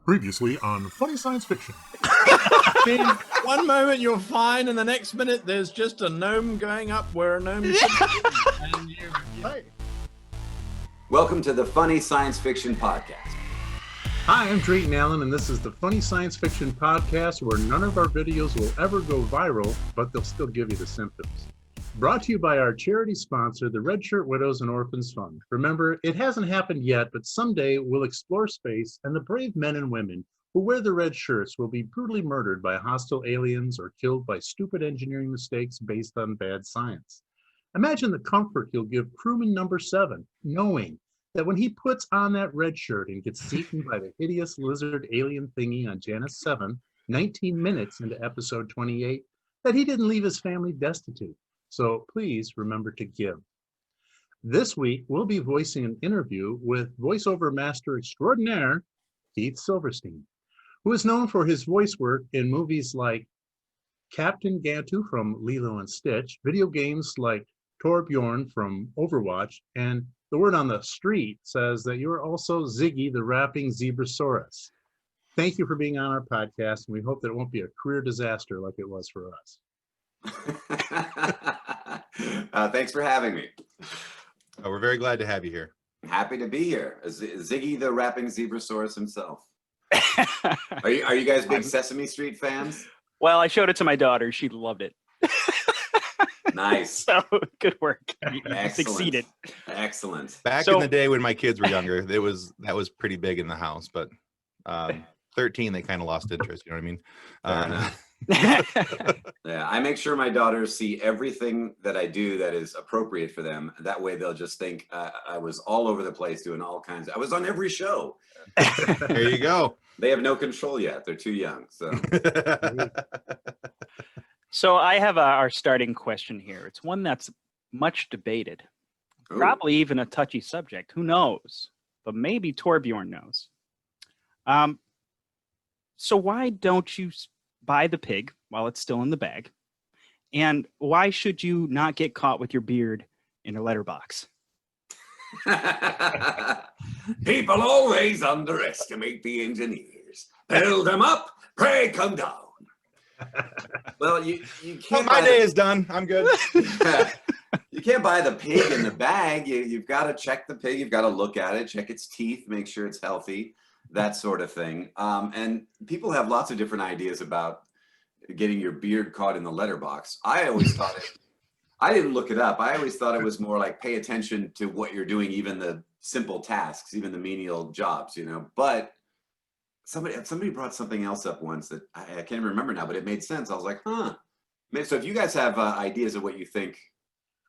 Previously on Funny Science Fiction. One moment you're fine, and the next minute there's just a gnome going up where a gnome should be. And Welcome to the Funny Science Fiction Podcast. Hi, I'm Drayton Allen, and this is the Funny Science Fiction Podcast, where none of our videos will ever go viral, but they'll still give you the symptoms. Brought to you by our charity sponsor, the Red Shirt Widows and Orphans Fund. Remember, it hasn't happened yet, but someday we'll explore space, and the brave men and women who wear the red shirts will be brutally murdered by hostile aliens or killed by stupid engineering mistakes based on bad science. Imagine the comfort you'll give crewman number 7, knowing that when he puts on that red shirt and gets eaten by the hideous lizard alien thingy on Janus 7, 19 minutes into episode 28, that he didn't leave his family destitute. So please remember to give. This week, we'll be voicing an interview with voiceover master extraordinaire, KeithSilverstein, who is known for his voice work in movies like Captain Gantu from Lilo and Stitch, video games like Torbjörn from Overwatch, and the word on the street says that you are also Ziggy, the rapping Zebrasaurus. Thank you for being on our podcast, and we hope that it won't be a career disaster like it was for us. Thanks for having me. We're very glad to have you here. Happy to be here. Ziggy, the rapping Zebrasaurus himself. Are you guys big Sesame Street fans? Well, I showed it to my daughter. She loved it. Nice. So good work. You Excellent. succeeded. Excellent. Back in the day when my kids were younger, that was pretty big in the house, but 13 they kind of lost interest, you know what I mean? Yeah, I make sure my daughters see everything that I do that is appropriate for them. That way they'll just think I was all over the place doing all kinds. I was on every show. There you go. They have no control yet. They're too young. So, So I have our starting question here. It's one that's much debated, Ooh. probably even a touchy subject. Who knows? But maybe Torbjörn knows. So why don't you buy the pig while it's still in the bag? And why should you not get caught with your beard in a letterbox? People always underestimate the engineers. Build them up, pray come down. Well, you can't. My day is done. I'm good. You can't buy the pig in the bag. You've got to check the pig. You've got to look at it, check its teeth, make sure it's healthy, that sort of thing. And people have lots of different ideas about getting your beard caught in the letterbox. I always thought I didn't look it up. I always thought it was more like pay attention to what you're doing, even the simple tasks, even the menial jobs, you know. But somebody brought something else up once that I can't remember now, but it made sense. I was like, huh. So if you guys have ideas of what you think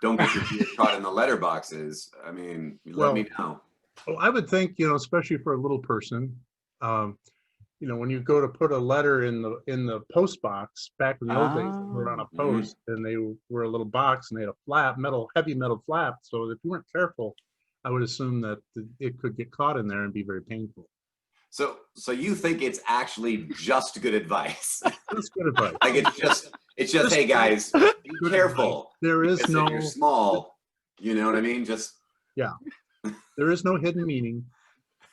don't get your beard caught in the letterboxes, I mean, let me know. Well, I would think, especially for a little person, when you go to put a letter in the post box, back in the old days, they were on a post and they were a little box and they had a flap, heavy metal flap. So if you weren't careful, I would assume that it could get caught in there and be very painful. So you think it's actually just good advice? That's good advice. Like it's just hey guys, be careful. There is because no. if you're small, you know what I mean? Just yeah. There is no hidden meaning.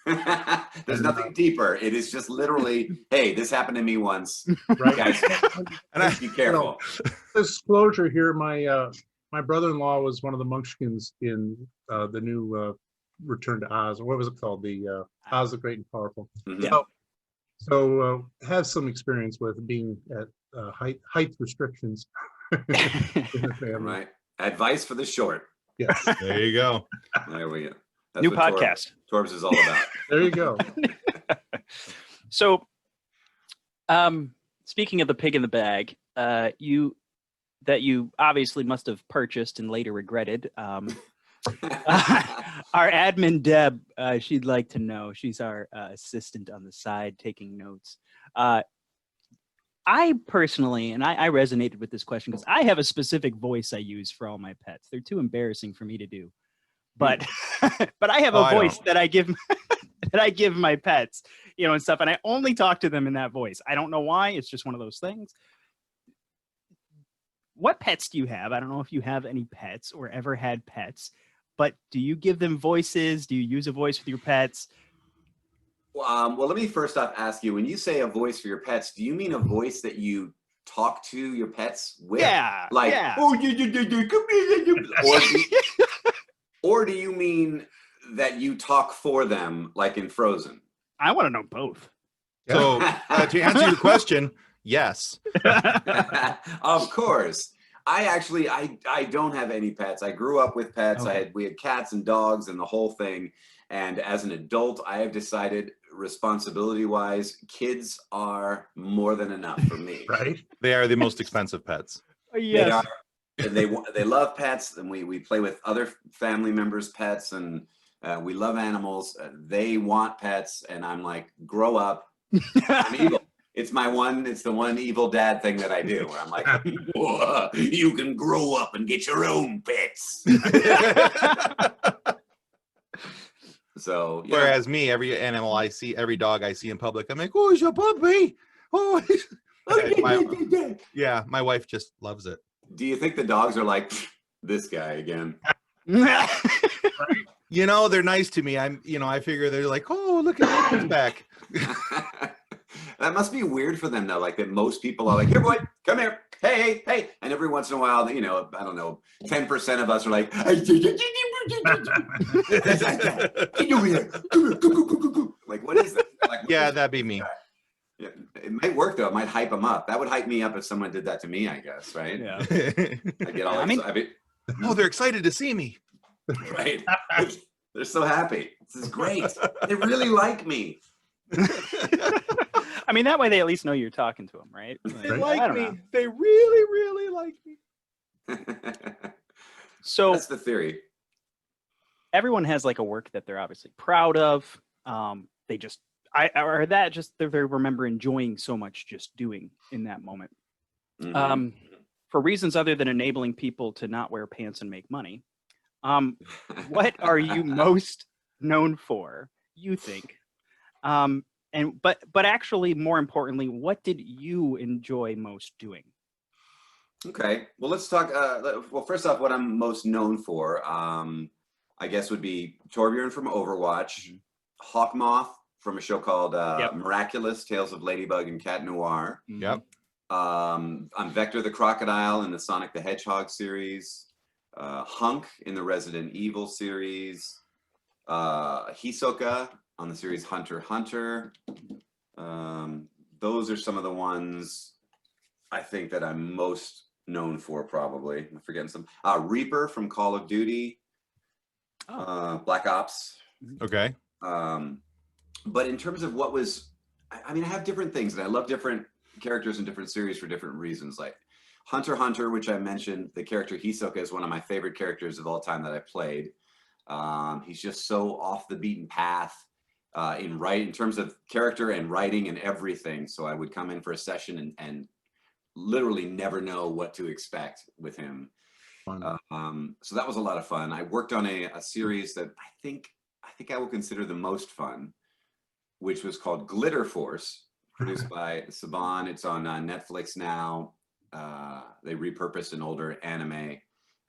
There's nothing deeper. It is just literally, hey, this happened to me once. Right. Guys, be careful. Disclosure here, my brother-in-law was one of the Munchkins in the new Return to Oz, or what was it called? The Oz the Great and Powerful. Mm-hmm. So have some experience with being at height restrictions in the family. Right. Advice for the short. Yes. There you go. There we go. That's New what podcast. Torbs is all about. There you go. So, speaking of the pig in the bag, you obviously must have purchased and later regretted. Our admin Deb, she'd like to know. She's our assistant on the side taking notes. I personally, and I resonated with this question because I have a specific voice I use for all my pets. They're too embarrassing for me to do, but but I have a voice that I give that I give my pets, and stuff, and I only talk to them in that voice. I don't know why. It's just one of those things. What pets do you have? I don't know if you have any pets or ever had pets, but do you give them voices? Do you use a voice with your pets? Well, let me first off ask you, when you say a voice for your pets, do you mean a voice that you talk to your pets with? Yeah. Like, yeah. oh, or do you mean that you talk for them, like in Frozen? I want to know both. So to answer your question, yes. Of course. I don't have any pets. I grew up with pets. Okay. We had cats and dogs and the whole thing. And as an adult, I have decided, responsibility wise, kids are more than enough for me. Right? They are the most expensive pets. Yes. They are, and they love pets, and we play with other family members' pets, and we love animals. They want pets, and I'm like, grow up. I'm evil. It's the one evil dad thing that I do, where I'm like, you can grow up and get your own pets. So, yeah. Whereas me, every animal I see, every dog I see in public, I'm like, oh, it's a puppy. Oh, yeah, my wife just loves it. Do you think the dogs are like, this guy again? You know, they're nice to me. I figure they're like, oh, look at his back. That must be weird for them, though. Like that most people are like, here, boy, come here. Hey. And every once in a while, I don't know, 10% of us are like, like, what is that? Like, yeah, that'd be me. Yeah, it might work, though. It might hype them up. That would hype me up if someone did that to me, I guess, right? Yeah. I get all excited. Oh, they're excited to see me. Right. They're so happy. This is great. They really like me. I mean, that way they at least know you're talking to them, right? They I like don't me. know. They really, really like me. So That's the theory. everyone has like a work that they're obviously proud of. They just, they remember enjoying so much just doing in that moment. Mhm. For reasons other than enabling people to not wear pants and make money. What are you most known for, you think? But actually, more importantly, what did you enjoy most doing? Okay. Well, let's talk. Well, first off, what I'm most known for, I guess, would be Torbjörn from Overwatch, Hawkmoth from a show called Miraculous Tales of Ladybug and Cat Noir. Yep. I'm Vector the Crocodile in the Sonic the Hedgehog series. Hunk in the Resident Evil series. Hisoka on the series Hunter x Hunter. Those are some of the ones I think that I'm most known for, probably. I'm forgetting some. Reaper from Call of Duty. Black Ops. Okay. But in terms of what was, I mean, I have different things, and I love different characters in different series for different reasons. Like Hunter x Hunter, which I mentioned, the character Hisoka is one of my favorite characters of all time that I played. He's just so off the beaten path in terms of character and writing and everything. So I would come in for a session and literally never know what to expect with him. So that was a lot of fun. I worked on a series that I think I will consider the most fun, which was called Glitter Force, produced by Saban. It's on Netflix now. They repurposed an older anime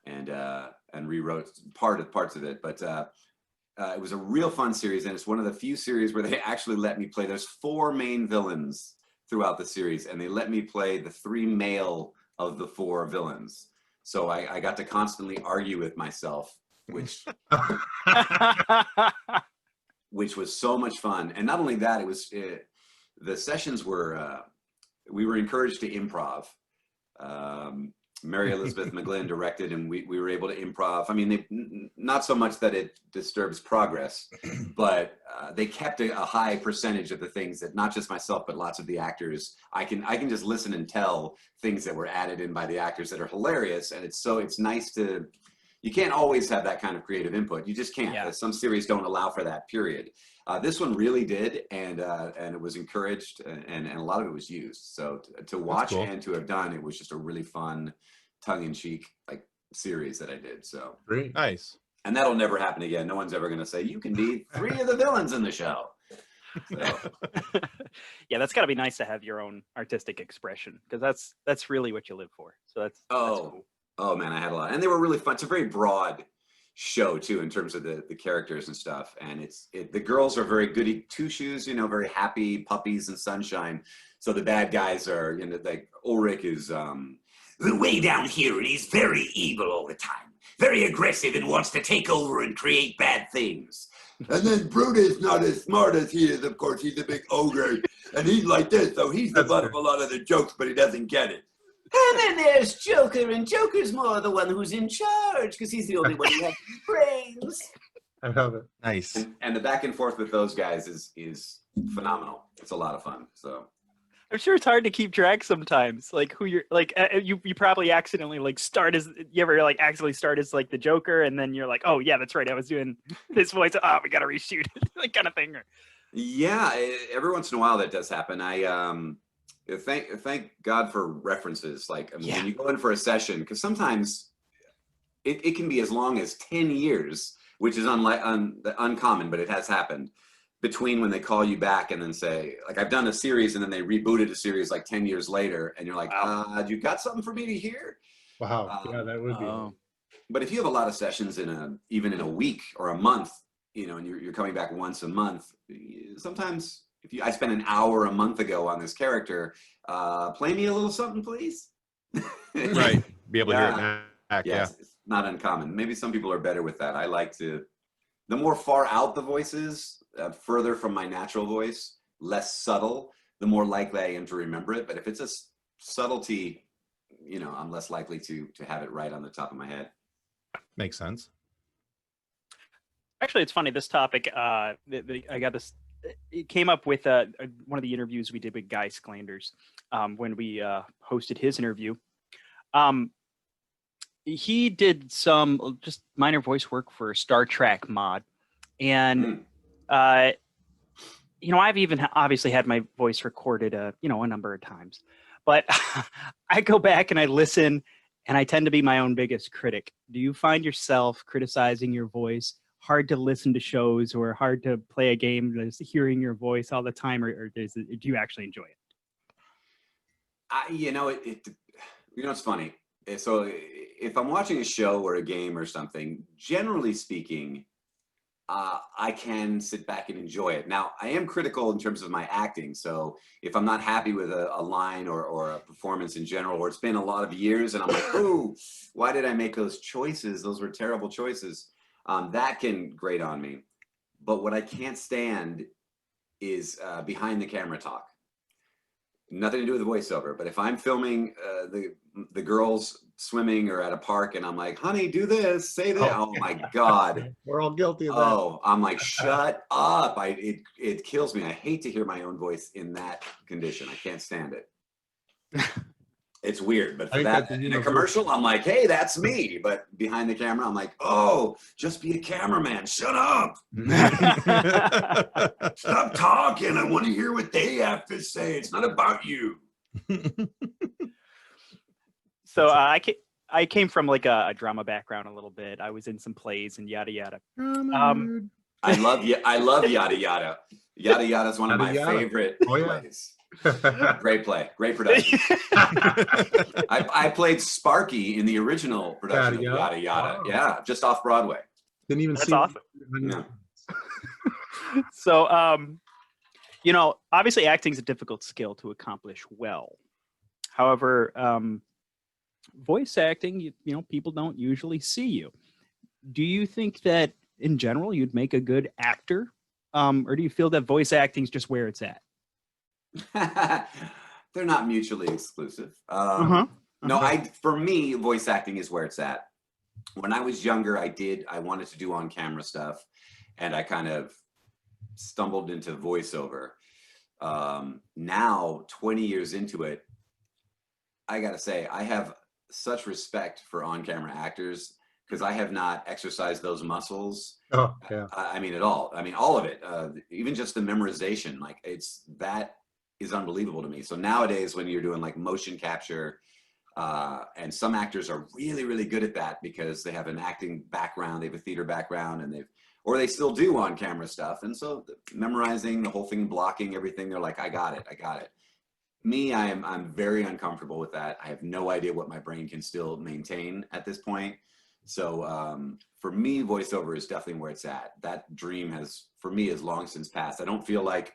and rewrote parts of it, but it was a real fun series, and it's one of the few series where they actually let me play. There's 4 main villains throughout the series, and they let me play the 3 male of the 4 villains. So I got to constantly argue with myself, which was so much fun. And not only that, it was the sessions were we were encouraged to improv. Mary Elizabeth McGlynn directed, and we were able to improv. I mean, not so much that it disturbs progress, but they kept a high percentage of the things that not just myself, but lots of the actors. I can just listen and tell things that were added in by the actors that are hilarious, and it's nice to. You can't always have that kind of creative input. You just can't. Yeah. Some series don't allow for that. Period. This one really did, and it was encouraged, and a lot of it was used. So to watch cool. and to have done, it was just a really fun, tongue-in-cheek series that I did. So Great. Nice. And that'll never happen again. No one's ever going to say you can be 3 of the villains in the show. So. Yeah, that's got to be nice to have your own artistic expression, because that's really what you live for. So that's cool. Oh man, I had a lot, and they were really fun. It's a very broad show too, in terms of the characters and stuff. And the girls are very goody two shoes, you know, very happy puppies and sunshine. So the bad guys are, you know, like Ulrich is way down here, and he's very evil all the time, very aggressive, and wants to take over and create bad things. And then Brutus, not as smart as he is, of course, he's a big ogre, and he's like this, so he's the butt of a lot of the jokes, but he doesn't get it. And then there's Joker, and Joker's more the one who's in charge, because he's the only one who has brains. I love it. Nice. And the back and forth with those guys is phenomenal. It's a lot of fun. So I'm sure it's hard to keep track sometimes. Like who you're like, you probably accidentally like start as, you ever like accidentally start as like the Joker, and then you're like, oh yeah, that's right, I was doing this voice. Oh, we gotta reshoot it, like kind of thing. yeah, every once in a while that does happen. Thank God for references. Like, I mean, when you go in for a session, because sometimes it can be as long as 10 years, which is uncommon, but it has happened, between when they call you back and then say, like, I've done a series and then they rebooted a series like 10 years later, and you're like, you got something for me to hear? Wow. Yeah, that would be. But if you have a lot of sessions even in a week or a month, you know, and you're coming back once a month, sometimes I spent an hour a month ago on this character, play me a little something, please. Right. Be able to hear it back. Yes, Yeah. it's not uncommon. Maybe some people are better with that. I like to, the more far out the voice is, further from my natural voice, less subtle, the more likely I am to remember it. But if it's a subtlety, you know, I'm less likely to have it right on the top of my head. Makes sense. Actually, it's funny, this topic, I got this, it came up with one of the interviews we did with Guy Sklanders when we hosted his interview. He did some just minor voice work for Star Trek mod. And, you know, I've even obviously had my voice recorded, you know, a number of times. But I go back and I listen, and I tend to be my own biggest critic. Do you find yourself criticizing your voice? Hard to listen to shows, or hard to play a game that's hearing your voice all the time, or do you actually enjoy it? You know, you know, it's funny. So if I'm watching a show or a game or something, generally speaking, I can sit back and enjoy it. Now, I am critical in terms of my acting. So if I'm not happy with a line or a performance in general, or it's been a lot of years and I'm like, oh, why did I make those choices? Those were terrible choices. That can grate on me. But what I can't stand is behind the camera talk. Nothing to do with the voiceover, but if I'm filming the girls swimming or at a park and I'm like, honey, do this, say that. Oh my God. We're all guilty of that. Oh, I'm like, shut up. It kills me. I hate to hear my own voice in that condition. I can't stand it. It's weird, but for that, in a commercial, I'm like, hey, that's me. But behind the camera, I'm like, oh, just be a cameraman. Shut up. Stop talking. I want to hear what they have to say. It's not about you. So I came from like a drama background a little bit. I was in some plays and yada yada. I love Yada Yada. Yada Yada is one of my favorite plays. Great play, great production. I played Sparky in the original production of Yada Yada. Oh. Yeah, just off Broadway. Didn't even That's see. Awesome. Yeah. So, you know, obviously acting is a difficult skill to accomplish well. However, voice acting, you know, people don't usually see you. Do you think that in general you'd make a good actor, or do you feel that voice acting is just where it's at? They're not mutually exclusive. No, for me, voice acting is where it's at. When I was younger, I wanted to do on-camera stuff, and I kind of stumbled into voiceover. Now, 20 years into it, I gotta say, I have such respect for on-camera actors, because I have not exercised those muscles. Oh, yeah. I mean, at all. I mean, all of it. Even just the memorization, like that is unbelievable to me. So nowadays, when you're doing like motion capture, and some actors are really, really good at that because they have an acting background, they have a theater background, and or they still do on-camera stuff. And so memorizing the whole thing, blocking everything, they're like, I got it. Me, I'm very uncomfortable with that. I have no idea what my brain can still maintain at this point. So for me, voiceover is definitely where it's at. That dream has, for me, is long since passed. I don't feel like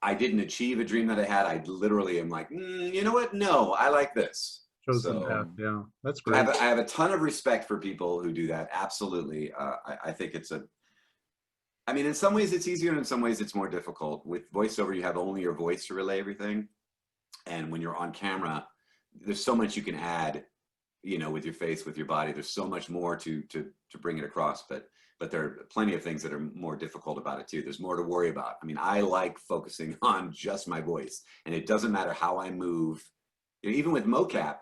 I didn't achieve a dream that I had. I literally am like, you know what? No, I like this. Chosen path. Yeah, that's great. I have a ton of respect for people who do that. Absolutely. I think it's I mean, in some ways it's easier and in some ways it's more difficult. With voiceover, you have only your voice to relay everything. And when you're on camera, there's so much you can add, you know, with your face, with your body. There's so much more to bring it across. But there are plenty of things that are more difficult about it too. There's more to worry about. I mean, I like focusing on just my voice, and it doesn't matter how I move. Even with mocap,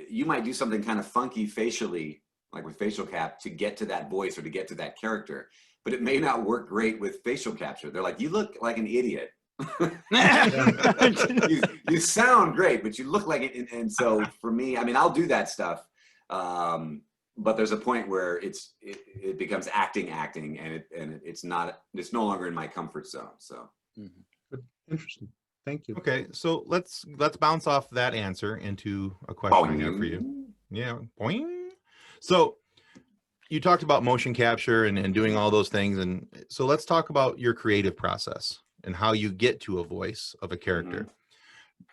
you might do something kind of funky facially, like with facial cap, to get to that voice or to get to that character, but it may not work great with facial capture. They're like, you look like an idiot. you sound great, but you look like it. And so for me, I mean, I'll do that stuff, but there's a point where it becomes acting, and it's no longer in my comfort zone. So Interesting. Thank you. Okay, so let's bounce off that answer into a question I have for you. Yeah, boing. So you talked about motion capture and doing all those things, and so let's talk about your creative process and how you get to a voice of a character,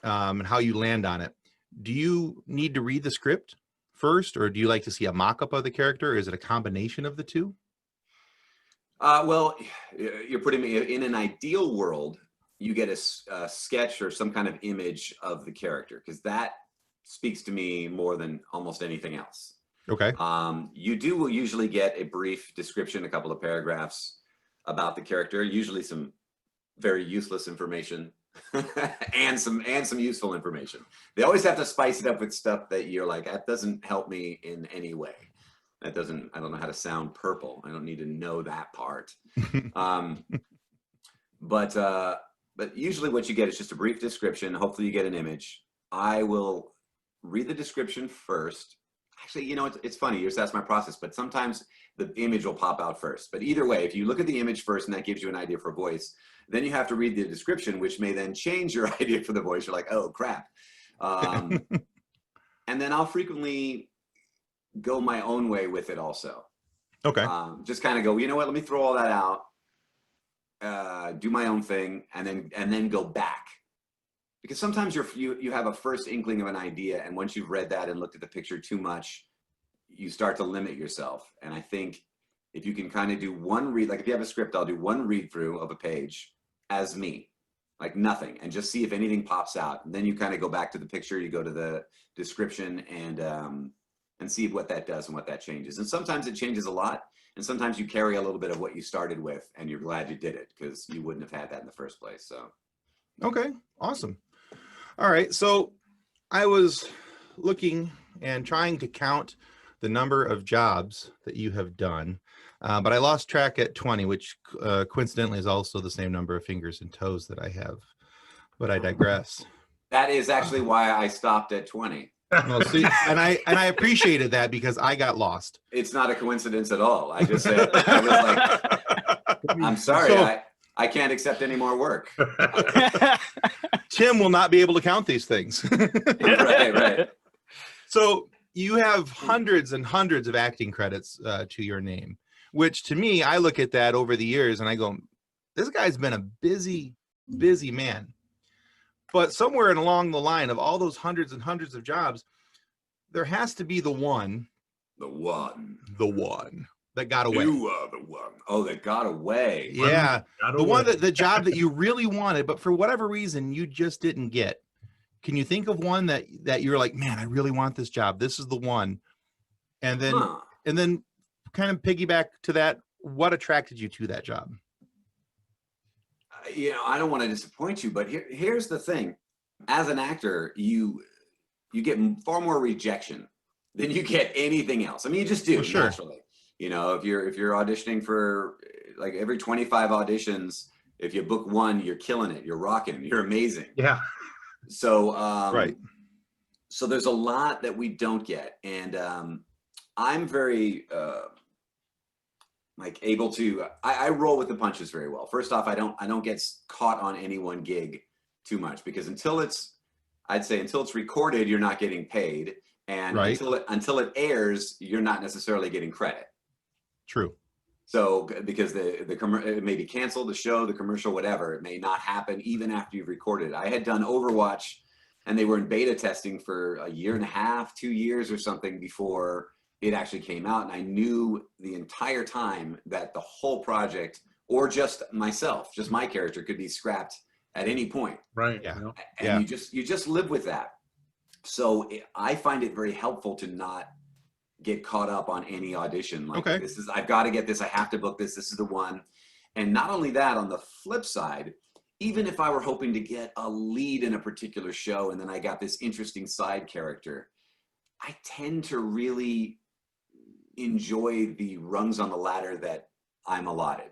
and how you land on it. Do you need to read the script first, or do you like to see a mock-up of the character? Or is it a combination of the two? Well, you're putting me in an ideal world. You get a sketch or some kind of image of the character, because that speaks to me more than almost anything else. Okay. You will usually get a brief description, a couple of paragraphs about the character, usually some very useless information and some useful information. They always have to spice it up with stuff that you're like, that doesn't help me in any way. I don't know how to sound purple. I don't need to know that part. But usually what you get is just a brief description. Hopefully you get an image. I will read the description first. Actually, you know, it's funny, you just asked my process, but sometimes the image will pop out first. But either way, if you look at the image first and that gives you an idea for a voice, then you have to read the description, which may then change your idea for the voice. You're like, oh, crap. And then I'll frequently go my own way with it also. Okay. Just kind of go, you know what, let me throw all that out, do my own thing, and then go back. Because sometimes you have a first inkling of an idea, and once you've read that and looked at the picture too much, you start to limit yourself. And I think if you can kind of do one read, like if you have a script, I'll do one read through of a page as me, like nothing, and just see if anything pops out. And then you kind of go back to the picture, you go to the description, and see what that does and what that changes. And sometimes it changes a lot, and sometimes you carry a little bit of what you started with, and you're glad you did it because you wouldn't have had that in the first place. So, okay, awesome. All right, so I was looking and trying to count the number of jobs that you have done, but I lost track at 20, which coincidentally is also the same number of fingers and toes that I have, but I digress. That is actually why I stopped at 20. Well, see, and I appreciated that because I got lost. It's not a coincidence at all. I just said, I was like, I'm sorry, So- I can't accept any more work. Tim will not be able to count these things. Right. So you have hundreds and hundreds of acting credits to your name, which to me, I look at that over the years and I go, this guy's been a busy man. But somewhere along the line of all those hundreds and hundreds of jobs, there has to be the one that got away. You are the one. Oh, that got away. Yeah. Got The away. one the job that you really wanted, but for whatever reason, you just didn't get. Can you think of one that you're like, man, I really want this job. This is the one. And then kind of piggyback to that. What attracted you to that job? You know, I don't want to disappoint you, but here's the thing. As an actor, you get far more rejection than you get anything else. I mean, you just do, sure. Naturally. You know, if you're auditioning for like every 25 auditions, if you book one, you're killing it. You're rocking. You're amazing. Yeah. So Right. So there's a lot that we don't get, and I'm very like able to. I roll with the punches very well. First off, I don't get caught on any one gig too much, because until it's recorded, you're not getting paid. And Right. until it airs, you're not necessarily getting credit. True. So because it may be canceled, the show, the commercial, whatever, it may not happen even after you've recorded it. I had done Overwatch, and they were in beta testing for a year and a half, 2 years or something before it actually came out. And I knew the entire time that the whole project, or just myself, just my character, could be scrapped at any point. Right. Yeah. And you just live with that. So I find it very helpful to not get caught up on any audition. Like, Okay. I've got to get this, I have to book this is the one. And not only that, on the flip side, even if I were hoping to get a lead in a particular show and then I got this interesting side character, I tend to really enjoy the rungs on the ladder that I'm allotted.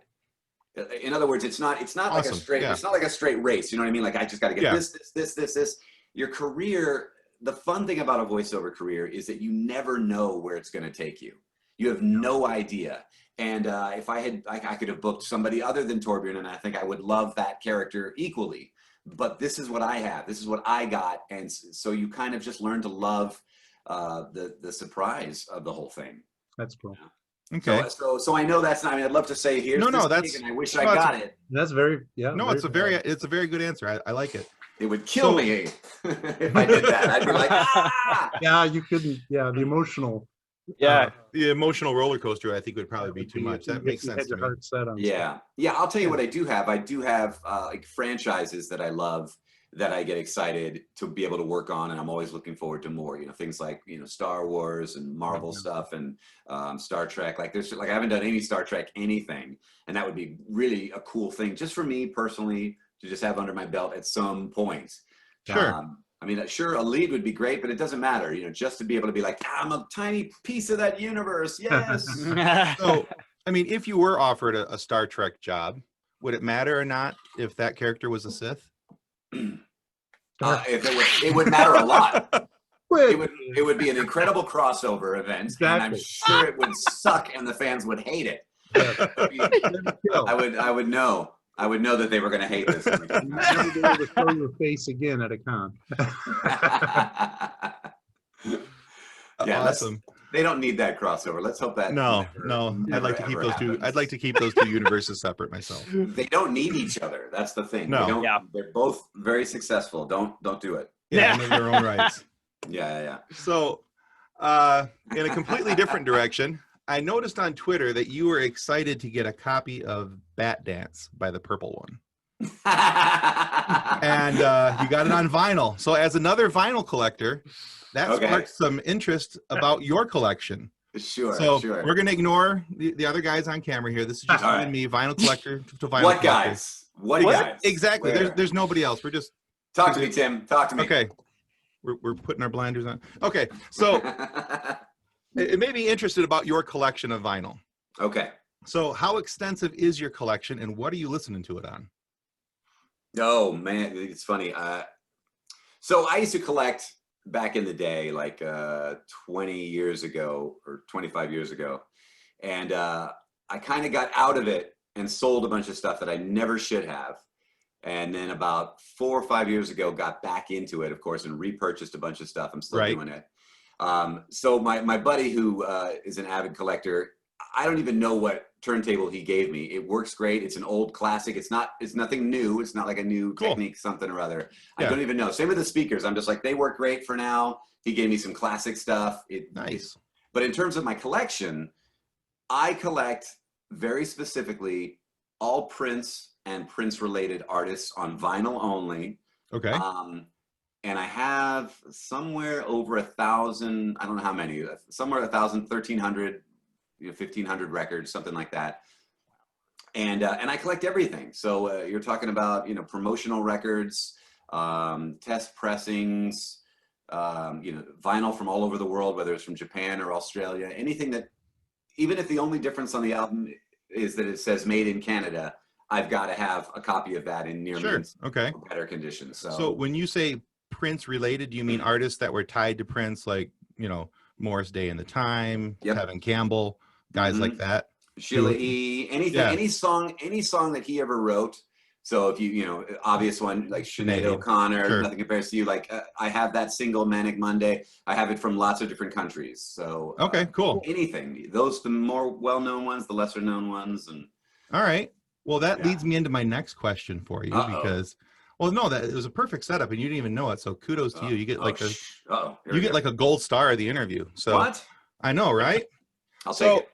In other words, it's not like a straight, it's not like a straight race. You know what I mean? Like, I just got to get this. Your career, the fun thing about a voiceover career is that you never know where it's going to take you. You have no idea. And if I could have booked somebody other than Torbjörn, and I think I would love that character equally. But this is what I have. This is what I got. And so you kind of just learn to love the surprise of the whole thing. That's cool. Okay. So I know that's not. I mean, I'd love to say here's this gig, and I wish I got it. That's very it's a very good answer. I like it. It would kill me if I did that. I'd be like, ah! Yeah, you couldn't. Yeah, the emotional. Yeah. The emotional roller coaster, I think, would probably be too much. That makes sense to me. Heart set on Yeah. I'll tell you what I do have. I do have like franchises that I love, that I get excited to be able to work on, and I'm always looking forward to more. You know, things like Star Wars and Marvel stuff, and Star Trek. Like I haven't done any Star Trek anything, and that would be really a cool thing just for me personally to just have under my belt at some point. Sure. I mean, sure, a lead would be great, but it doesn't matter. Just to be able to be like, I'm a tiny piece of that universe. Yes. So, I mean, if you were offered a Star Trek job, would it matter or not if that character was a Sith? It would matter a lot. It would be an incredible crossover event, and I'm sure it would suck, and the fans would hate it. I would know. I would know that they were going to hate this. You'll never be able to show your face again at a con. Yeah, awesome. They don't need that crossover. Let's hope that. No. I'd like to keep those two. I'd like to keep those two universes separate myself. They don't need each other. That's the thing. No. They're both very successful. Don't do it. Yeah, in their own rights. Yeah. So, in a completely different direction, I noticed on Twitter that you were excited to get a copy of Bat Dance by the Purple One. And you got it on vinyl. So as another vinyl collector, that sparked some interest about your collection. Sure. So we're going to ignore the other guys on camera here. This is just you and me, vinyl collector to vinyl What collector. guys? What guys? Exactly. There's nobody else. We're just... Talk to me, Tim. Talk to me. Okay. We're putting our blinders on. Okay. So... It may be interested about your collection of vinyl. Okay. So how extensive is your collection, and what are you listening to it on? Oh, man, it's funny. So I used to collect back in the day, like 20 years ago or 25 years ago. And I kind of got out of it and sold a bunch of stuff that I never should have. And then about 4 or 5 years ago, got back into it, of course, and repurchased a bunch of stuff. I'm still doing it. So my buddy who is an avid collector, I don't even know what turntable he gave me. It works great. It's an old classic. It's nothing new. It's not like a new technique, something or other. I don't even know. Same with the speakers. I'm just like, they work great for now. He gave me some classic stuff. Nice. But in terms of my collection, I collect very specifically all Prince and Prince related artists on vinyl only. Okay. And I have somewhere over 1,000, I don't know how many, somewhere 1,000, 1,300, 1,500 records, something like that. And I collect everything. So you're talking about, promotional records, test pressings, vinyl from all over the world, whether it's from Japan or Australia, anything that, even if the only difference on the album is that it says made in Canada, I've got to have a copy of that in near better condition. So when you say Prince related, do you mean artists that were tied to Prince, like Morris Day and the Time, Kevin Campbell, guys like that? Sheila E. Anything, any song that he ever wrote So if you obvious one like Sinead O'Connor, Sure. Nothing Compares to You. Like I have that single Manic Monday. I have it from lots of different countries. So Okay, cool. Anything. Those the more well-known ones, the lesser-known ones, and. All right. Well, that leads me into my next question for you because, well, no, that it was a perfect setup and you didn't even know it. So kudos to you. You get like like a gold star of the interview. So what? I know, right? I'll take it.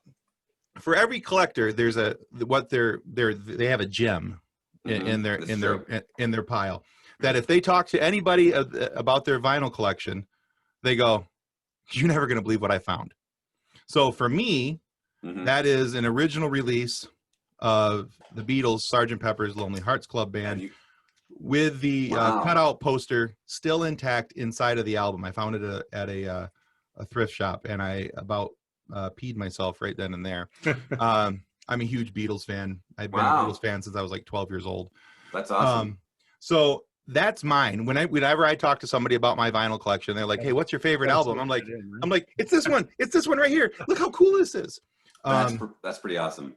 For every collector, there's they have a gem in their pile that if they talk to anybody about their vinyl collection, they go, "You're never going to believe what I found." So for me, that is an original release of the Beatles' Sgt. Pepper's Lonely Hearts Club Band with the cutout poster still intact inside of the album. I found it at a thrift shop, and I about peed myself right then and there. I'm a huge Beatles fan. I've been a Beatles fan since I was like 12 years old. That's awesome. So that's mine. Whenever I talk to somebody about my vinyl collection, they're like, "Hey, what's your favorite album?" I'm like, "It's this one. It's this one right here. Look how cool this is." That's pretty awesome.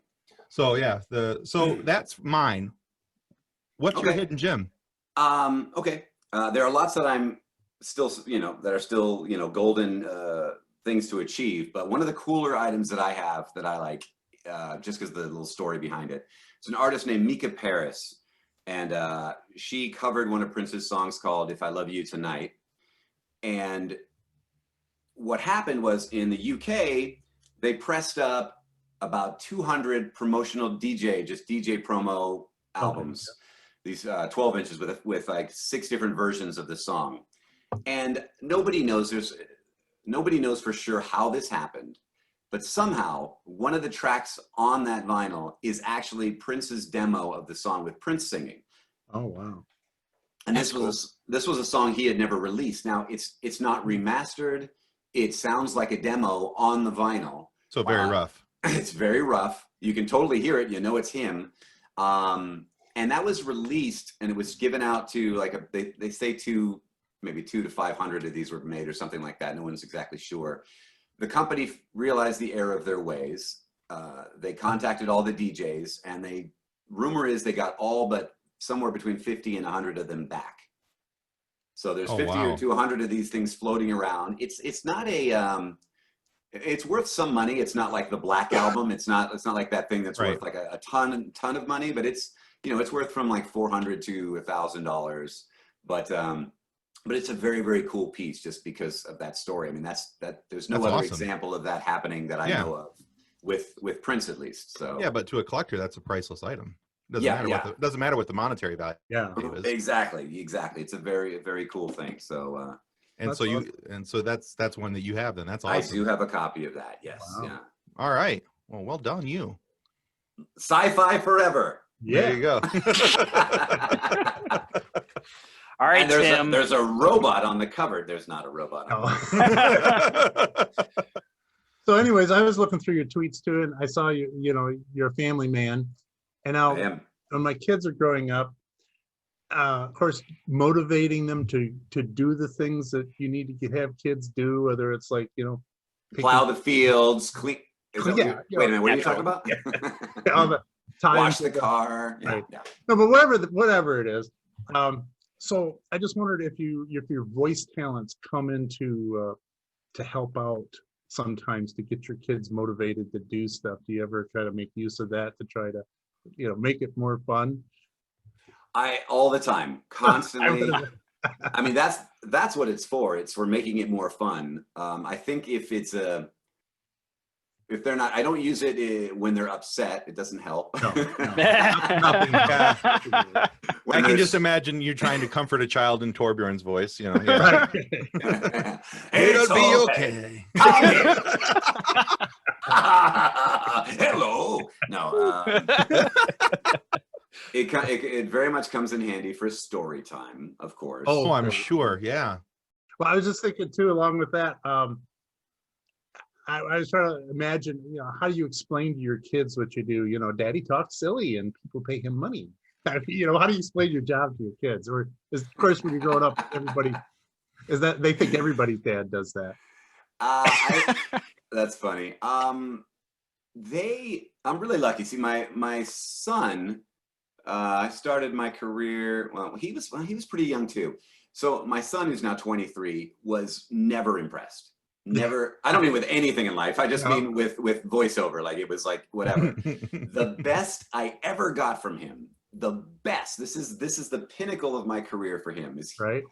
So yeah, that's mine. What's your hidden gem? Okay. There are lots that I'm still, that are still, golden things to achieve. But one of the cooler items that I have that I like, just because the little story behind it, it's an artist named Mika Paris, and she covered one of Prince's songs called "If I Love You Tonight." And what happened was in the UK, they pressed up about 200 promotional DJ promo albums, these 12 inches with like 6 different versions of the song. And nobody knows for sure how this happened, but somehow one of the tracks on that vinyl is actually Prince's demo of the song with Prince singing. Oh, wow. And this was a song he had never released. Now it's not remastered. It sounds like a demo on the vinyl. So very rough. It's very rough. You can totally hear it. It's him. And that was released, and it was given out to they say maybe 200 to 500 of these were made or something like that. No one's exactly sure. The company realized the error of their ways. They contacted all the DJs, and rumor is they got all but somewhere between 50 and 100 of them back. So there's 50 or 200 of these things floating around. It's not a it's worth some money. It's not like the Black Album. It's not like that thing that's worth like a ton of money, but it's it's worth from like $400 to $1,000. But it's a very, very cool piece just because of that story. I mean, there's no other example of that happening that I know of with Prince, at least. So yeah, but to a collector, that's a priceless item. Doesn't matter what the monetary value is. Exactly. It's a very, very cool thing. So so that's one that you have. Then that's awesome. I do have a copy of that. Yes. Wow. Yeah. All right. Well done, you. Sci-fi forever. Yeah. There you go. All right, and there's a robot on the cover. There's not a robot on the cover. So anyways, I was looking through your tweets too, and I saw you're a family man. And now when my kids are growing up, of course, motivating them to do the things that you need to have kids do, whether it's like, plow the fields, clean. Wait a minute, what are you talking about? All the time. Wash the car. Yeah, right. Yeah. No, but whatever it is. So I just wondered if your voice talents come into to help out sometimes to get your kids motivated to do stuff. Do you ever try to make use of that to try to, make it more fun? All the time, constantly. I mean, that's what it's for. It's for making it more fun. I think if they're not, I don't use it when they're upset. It doesn't help. No. I can just imagine you trying to comfort a child in Torbjörn's voice. It'll be okay. Hello. No. It very much comes in handy for story time, of course. Oh, I'm sure. Yeah. Well, I was just thinking too, along with that, I was trying to imagine, how do you explain to your kids what you do? Daddy talks silly and people pay him money. How do you explain your job to your kids? Or of course, when you're growing up, they think everybody's dad does that. That's funny. I'm really lucky. See, my son, I started my career. Well, he was pretty young too. So my son, who's now 23, was never impressed. Never. I don't mean with anything in life. I just mean with voiceover. Like it was like whatever. The best I ever got from him, the best. This is the pinnacle of my career for him. Is Right.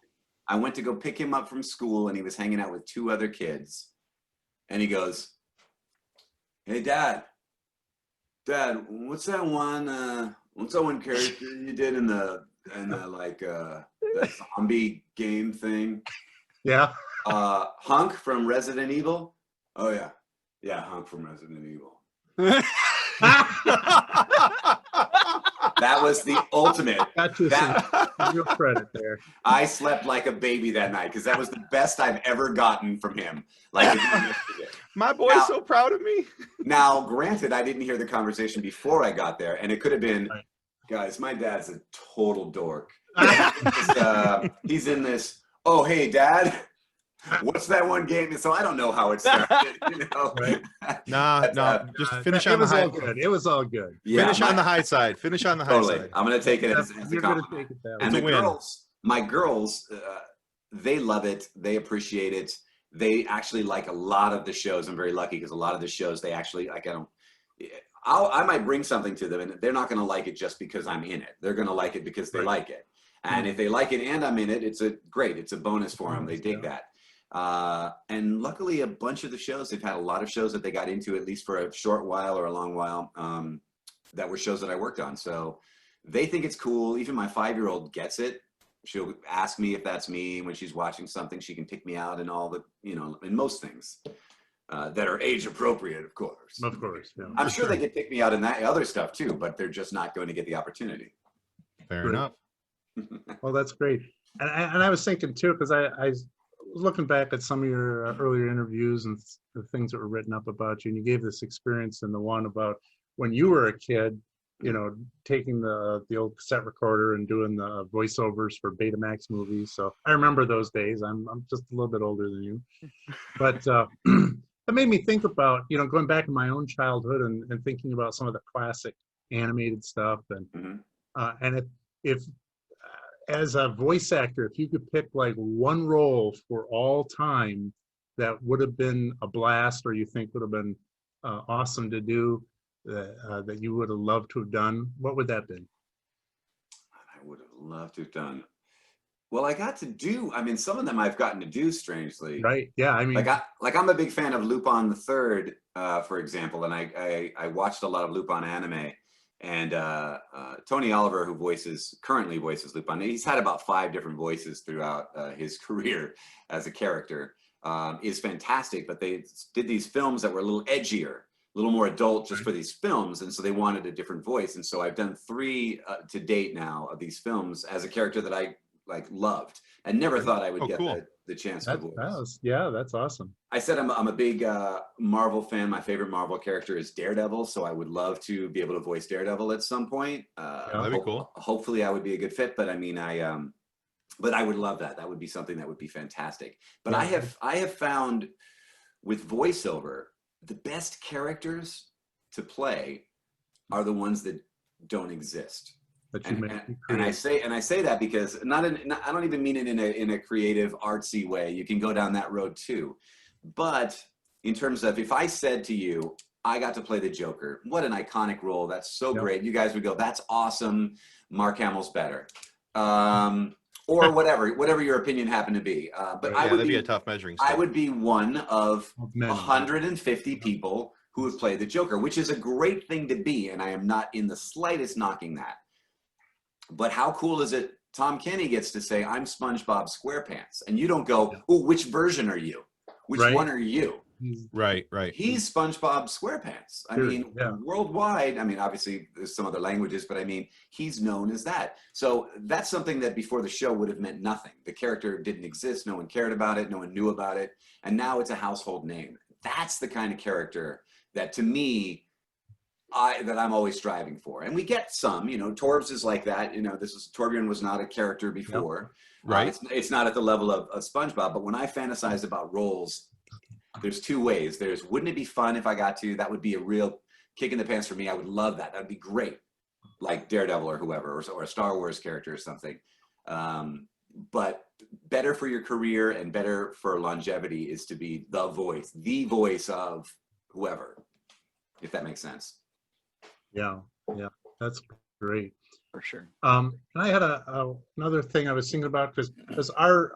I went to go pick him up from school, and he was hanging out with 2 other kids, and he goes, "Hey, Dad, what's that one character you did in the like the zombie game thing? Yeah. Hunk from Resident Evil? Oh yeah, Hunk from Resident Evil." That was the ultimate. Got you some real credit there. I slept like a baby that night because that was the best I've ever gotten from him. Like My boy's so proud of me. Now, granted, I didn't hear the conversation before I got there, and it could have been, guys, my dad's a total dork. He's in this, oh, hey, Dad, what's that one game? So I don't know how it started, you know? Right. No, just finish on the high side. It was all good. Yeah, finish on the high side. Finish on the high totally. side. I'm going to take it as a You're going compliment. to take it that way. And It's the a win. girls, my girls, they love it. They appreciate it. They actually like a lot of the shows. I'm very lucky because a lot of the shows they actually like. I might bring something to them, and they're not going to like it just because I'm in it. They're going to like it because they like it. And if they like it and I'm in it, it's a bonus for them. They dig that. And luckily, a bunch of the shows, they've had a lot of shows that they got into, at least for a short while or a long while, that were shows that I worked on. So they think it's cool. Even my 5-year-old gets it. She'll ask me if that's me when she's watching something. She can pick me out in all the, in most things that are age appropriate, of course. Of course. Yeah. I'm sure they could pick me out in that other stuff too, but they're just not going to get the opportunity. Fair enough. Well, that's great. And I was thinking too, because I was looking back at some of your earlier interviews and the things that were written up about you, and you gave this experience in the one about when you were a kid, taking the old cassette recorder and doing the voiceovers for Betamax movies. So I remember those days. I'm just a little bit older than you, but that made me think about, going back in my own childhood and thinking about some of the classic animated stuff. And and if as a voice actor, if you could pick like one role for all time that would have been a blast, or you think would have been awesome to do, that you would have loved to have done, what would that be? I would have loved to have done. Well, I got to do, some of them I've gotten to do, strangely. Right. Yeah. I mean, like I'm a big fan of Lupin the Third, for example, and I watched a lot of Lupin anime. And Tony Oliver, who currently voices Lupin, he's had about 5 different voices throughout his career as a character, is fantastic. But they did these films that were a little edgier, a little more adult just for these films. And so they wanted a different voice. And so I've done 3 to date now of these films as a character that I loved and never thought I would get the chance to voice. That's awesome. I said I'm a big Marvel fan. My favorite Marvel character is Daredevil, so I would love to be able to voice Daredevil at some point. That'd be cool. Hopefully, I would be a good fit. But but I would love that. That would be something that would be fantastic. But I have found with voiceover, the best characters to play are the ones that don't exist. And I say that because I don't even mean it in a creative, artsy way. You can go down that road too. But in terms of, if I said to you, I got to play the Joker, what an iconic role. That's so great. You guys would go, that's awesome. Mark Hamill's better. Or whatever your opinion happened to be. But that'd be a tough measuring stick. I would be one of 150 people who have played the Joker, which is a great thing to be. And I am not in the slightest knocking that. But how cool is it Tom Kenny gets to say, I'm SpongeBob SquarePants, and you don't go, oh, which version are you? Which one are you? Right. He's SpongeBob SquarePants. Worldwide, obviously there's some other languages, but he's known as that. So that's something that before the show would have meant nothing. The character didn't exist. No one cared about it. No one knew about it. And now it's a household name. That's the kind of character that, to me, that I'm always striving for. And we get some, Torbs is like that. Torbjörn was not a character before. Yep. Right. It's not at the level of SpongeBob, but when I fantasize about roles, there's 2 ways. Wouldn't it be fun if I got to? That would be a real kick in the pants for me. I would love that. That'd be great. like Daredevil or whoever, or a Star Wars character or something. But better for your career and better for longevity is to be the voice of whoever, if that makes sense. Yeah, that's great. For sure. And I had another thing I was thinking about, because our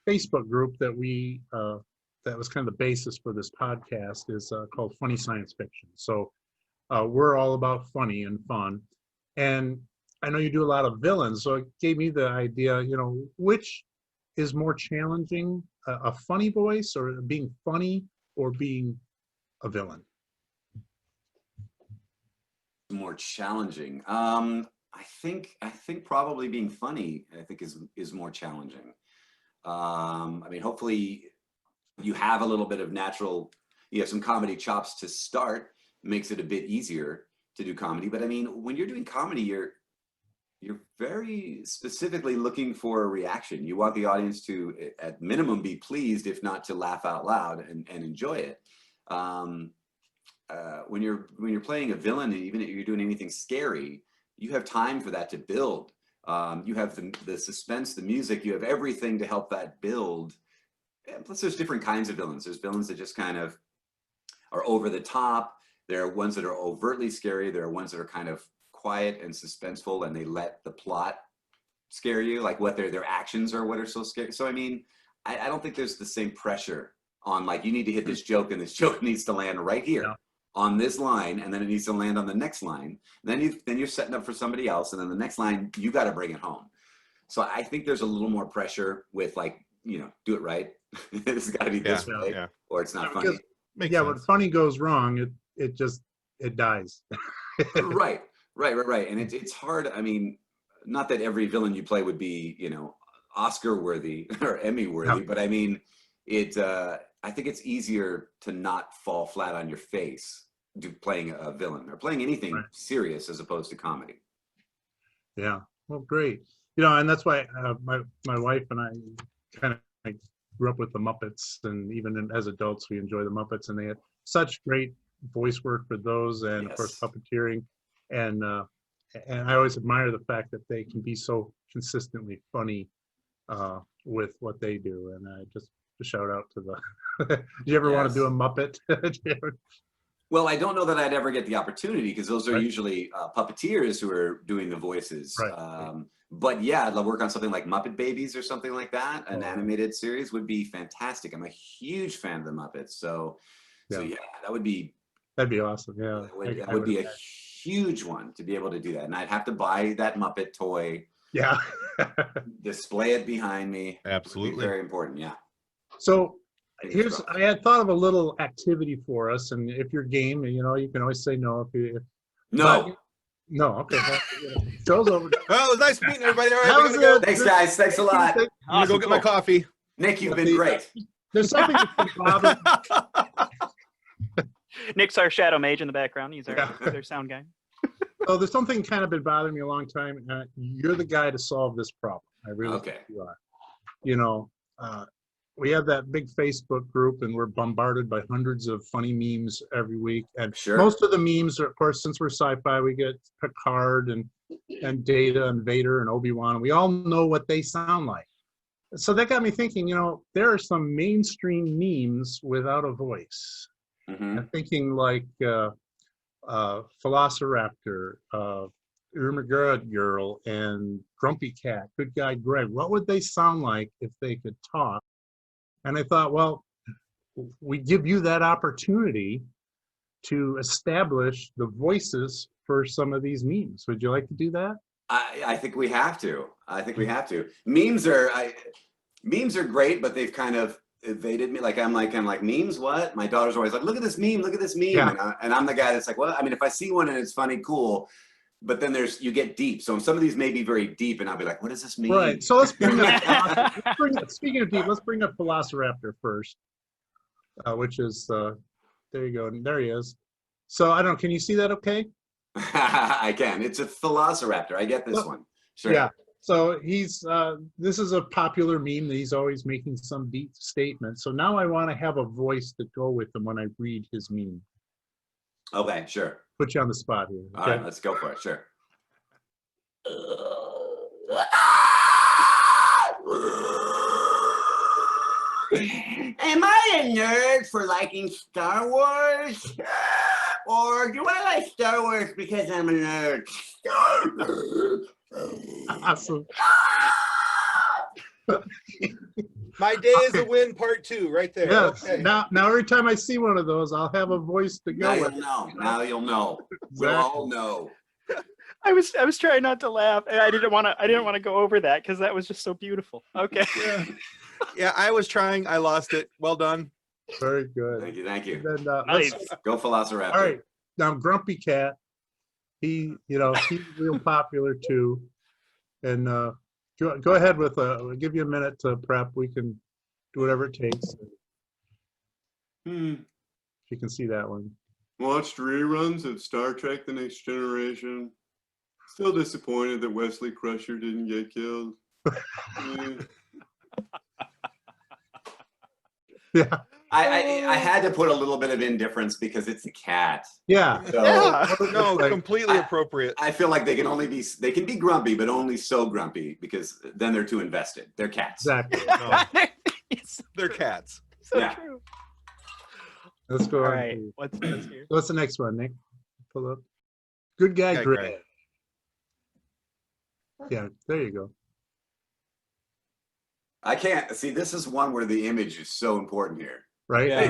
Facebook group that we that was kind of the basis for this podcast is called Funny Science Fiction. So we're all about funny and fun, and I know you do a lot of villains, so it gave me the idea, which is more challenging, a funny voice, or being funny, or being a villain? More challenging. I think probably being funny, I think is more challenging. I mean, hopefully you have a little bit of you have some comedy chops to start, makes it a bit easier to do comedy. But I mean, when you're doing comedy, you're very specifically looking for a reaction. You want the audience to, at minimum, be pleased, if not to laugh out loud and enjoy it. When you're playing a villain, and even if you're doing anything scary, you have time for that to build. You have the suspense, the music, you have everything to help that build. And plus, there's different kinds of villains. There's villains that just kind of are over the top. There are ones that are overtly scary. There are ones that are kind of quiet and suspenseful, and they let the plot scare you, like what their actions are what are so scary. So I mean, I don't think there's the same pressure on, like, you need to hit this joke, and this joke needs to land right here on this line, and then it needs to land on the next line. And then you're setting up for somebody else, and then the next line you got to bring it home. So I think there's a little more pressure with, like, do it right. It's got to be this way, or it's not funny. When funny goes wrong, it dies. Right. And it's hard. I mean, not that every villain you play would be, Oscar worthy or Emmy worthy, but I mean, I think it's easier to not fall flat on your face playing a villain or playing anything serious as opposed to comedy. Yeah, well, great. And that's why my wife and I kind of grew up with the Muppets, and even as adults, we enjoy the Muppets, and they had such great voice work for those, and of course puppeteering, and I always admire the fact that they can be so consistently funny with what they do. And I just a shout out to the do you ever want to do a Muppet? Well, I don't know that I'd ever get the opportunity, because those are usually puppeteers who are doing the voices. But yeah, I'd love to work on something like Muppet Babies or something like that. An animated series would be fantastic. I'm a huge fan of the Muppets, so yeah, that'd be awesome. Yeah, that would be a huge one to be able to do that. And I'd have to buy that Muppet toy. Yeah. Display it behind me. Absolutely. Very important. Yeah. So I had thought of a little activity for us, and if you're game, you can always say no. No, okay. Show's over. Well, it was nice meeting everybody. All right, we go. Thanks, guys. Thanks a lot. I'm gonna go get my coffee. Nick, you've been great. There's something that's been bothering. Nick's our shadow mage in the background. He's our sound guy. So there's something kind of been bothering me a long time. You're the guy to solve this problem. I really think you are. We have that big Facebook group, and we're bombarded by hundreds of funny memes every week. And most of the memes are, of course, since we're sci-fi, we get Picard and Data and Vader and Obi-Wan. And we all know what they sound like. So that got me thinking, there are some mainstream memes without a voice. I'm thinking like Philosoraptor, Ermagerd Girl, and Grumpy Cat, Good Guy Greg. What would they sound like if they could talk? And I thought, well, we give you that opportunity to establish the voices for some of these memes. Would you like to do that? I think we have to. Memes are great, but they've kind of evaded me. Like I'm like memes. What? My daughter's always like, look at this meme. Yeah. And I'm the guy that's like, well, I mean, if I see one and it's funny, cool. But then you get deep. So some of these may be very deep, and I'll be like, what does this mean? Right. So let's bring up, speaking of deep, let's bring up Philosoraptor first, which is, there you go. And there he is. So I don't know, can you see that okay? I can. It's a Philosoraptor. I get this one. Sure. Yeah. So this is a popular meme that he's always making some deep statement. So now I want to have a voice to go with him when I read his meme. Okay, sure. Put you on the spot here. Okay? All right, let's go for it. Sure. Am I a nerd for liking Star Wars? Or do I like Star Wars because I'm a nerd? Awesome. My day is a win, part 2, right there. Yes. Okay. Now every time I see one of those, I'll have a voice to Now go you'll with. know. Now you'll know. We'll all know. I was trying not to laugh, and I didn't want to go over that because that was just so beautiful. Okay. Yeah, I was trying. I lost it. Well done. Very good. Thank you. Thank you. Then, Nice. Go Philosoraptor. all right. Now Grumpy Cat, he's real popular too. And go ahead with we'll give you a minute to prep. We can do whatever it takes. You can see that one. Watched reruns of Star Trek: The Next Generation. Still disappointed that Wesley Crusher didn't get killed. Yeah. I had to put a little bit of indifference because it's a cat. Yeah. So No, Like, completely appropriate. I feel like they can be grumpy, but only so grumpy because then they're too invested. They're cats. exactly. No, It's they're cats. so Yeah. true. Let's go All on right. to- What's here? What's the next one, Nick? Pull up. Good guy, Guy Greg. Greg. Yeah, there you go. I can't see. This is one where the image is so important here. Right? Yeah.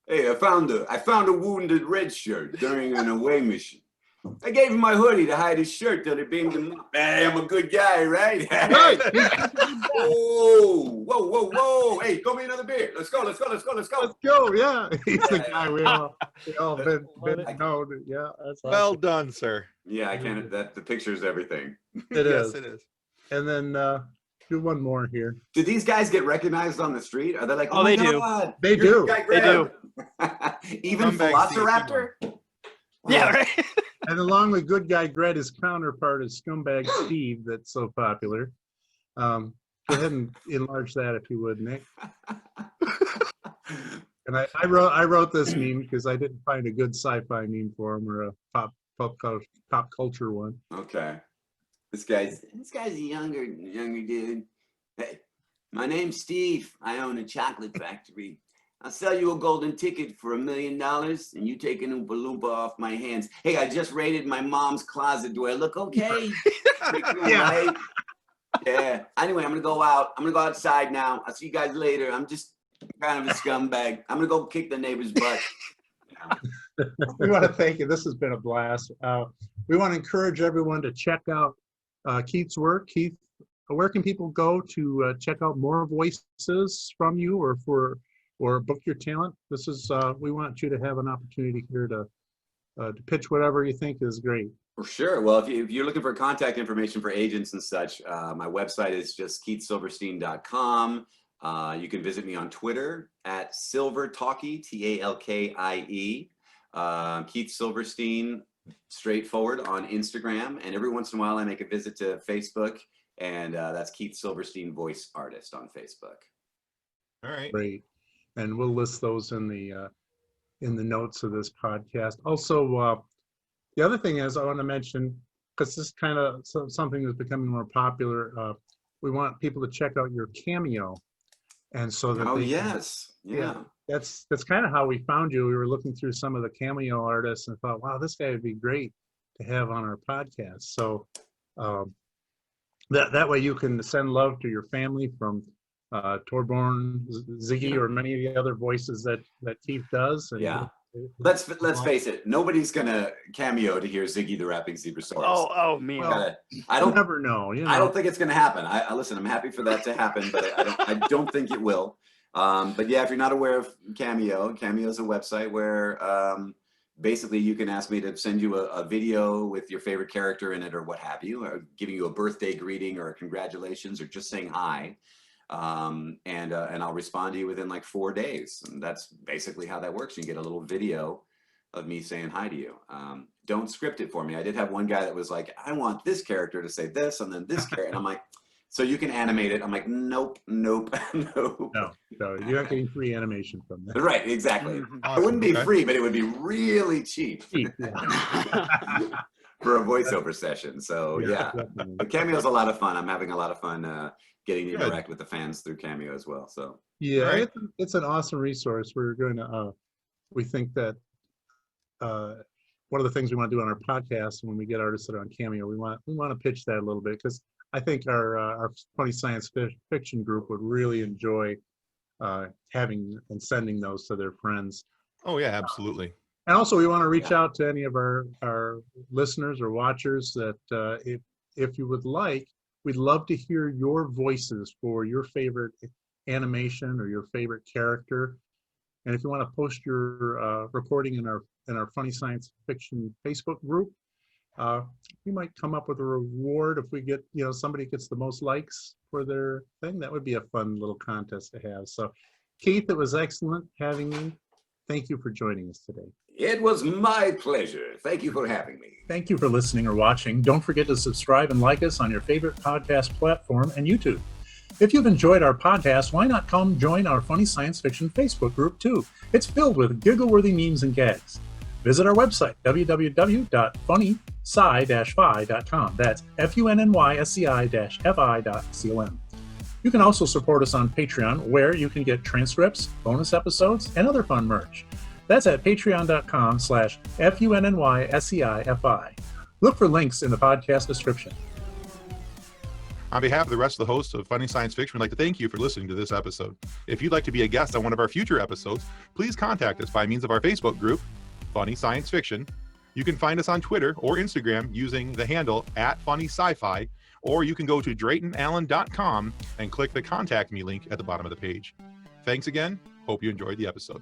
Hey! I found a wounded red shirt during an away mission. I gave him my hoodie to hide his shirt till they beamed him up. Hey, I'm a good guy, right? Right. Whoa! Hey, go me another beer. Let's go. Let's go. Yeah. He's the guy we all been Love it. known. Yeah. That's Well awesome. done, sir. Yeah, I can't. The picture's everything. It Yes, is. it is. And then do one more here. Do these guys get recognized on the street? Are they like, Oh, oh, my they do. God, They you're do. the guy They do. Greg." Even Scumbag Steve, Philosoraptor? Yeah, right. And along with good guy Greg, his counterpart is scumbag Steve. That's so popular. Go ahead and enlarge that if you would, Nick. And I wrote this meme because I didn't find a good sci-fi meme for him or a pop culture one. Okay. This guy's a younger dude. Hey, my name's Steve. I own a chocolate factory. I'll sell you a golden ticket for $1 million and you take an Oompa Loompa off my hands. Hey, I just raided my mom's closet. Do I look okay? Yeah. Right? Yeah. Anyway, I'm gonna go out. I'm gonna go outside now. I'll see you guys later. I'm just kind of a scumbag. I'm gonna go kick the neighbor's butt. We want to thank you. This has been a blast. We want to encourage everyone to check out Keith's work. Keith, where can people go to check out more voices from you or book your talent? This is we want you to have an opportunity here to pitch whatever you think is great. For sure. Well, if you're looking for contact information for agents and such, my website is just KeithSilverstein.com. You can visit me on Twitter at SilverTalkie, TALKIE. Keith Silverstein, straightforward, on Instagram. And every once in a while, I make a visit to Facebook, and that's Keith Silverstein VoiceArtist on Facebook. All right. Great. And we'll list those in the notes of this podcast. Also, the other thing is I want to mention, because this is kind of something that's becoming more popular, we want people to check out your Cameo. And so that Yes. Yeah. that's kind of how we found you. We were looking through some of the Cameo artists and thought, wow, this guy would be great to have on our podcast. So that way you can send love to your family from Torbjörn, Ziggy, or many of the other voices that Keith does. And Yeah. Let's face it. Nobody's gonna cameo to hear Ziggy the rapping Zebrasaurus. Oh man. Well, I don't never know. You know? I don't think it's gonna happen. I listen. I'm happy for that to happen, but I don't think it will. But yeah, if you're not aware of Cameo is a website where basically you can ask me to send you a video with your favorite character in it or what have you, or giving you a birthday greeting or a congratulations or just saying hi. And I'll respond to you within like 4 days. And that's basically how that works. You get a little video of me saying hi to you. Don't script it for me. I did have one guy that was like, I want this character to say this and then this character. And I'm like, so you can animate it. I'm like, nope. No, you're not getting free animation from that. Right, exactly. Mhm. It wouldn't be free, but it would be really cheap. Yeah. for a voiceover session. So yeah, definitely. but Cameo's a lot of fun. I'm having a lot of fun getting to interact with the fans through Cameo as well. So Yeah, Right. it's an awesome resource. We're going to, we think that one of the things we want to do on our podcast when we get artists that are on Cameo, we want to pitch that a little bit, because I think our funny science fiction group would really enjoy having and sending those to their friends. Oh yeah, absolutely. And also, we want to reach out to any of our listeners or watchers that if you would like, we'd love to hear your voices for your favorite animation or your favorite character. And if you want to post your recording in our Funny Science Fiction Facebook group, we might come up with a reward if we get, somebody gets the most likes for their thing. That would be a fun little contest to have. So, Keith, it was excellent having you. Thank you for joining us today. it was my pleasure. Thank you for having me. Thank you for listening or watching. Don't forget to subscribe and like us on your favorite podcast platform and YouTube. If you've enjoyed our podcast, why not come join our Funny Science Fiction Facebook group too? It's filled with giggle-worthy memes and gags. Visit our website, www.funnysci-fi.com. That's funnysci-fi.com. You can also support us on Patreon, where you can get transcripts, bonus episodes, and other fun merch. That's at patreon.com/funnysci-fi. Look for links in the podcast description. On behalf of the rest of the hosts of Funny Science Fiction, we'd like to thank you for listening to this episode. If you'd like to be a guest on one of our future episodes, please contact us by means of our Facebook group, Funny Science Fiction. You can find us on Twitter or Instagram using the handle @funnysci-fi, or you can go to draytonallen.com and click the Contact Me link at the bottom of the page. Thanks again. Hope you enjoyed the episode.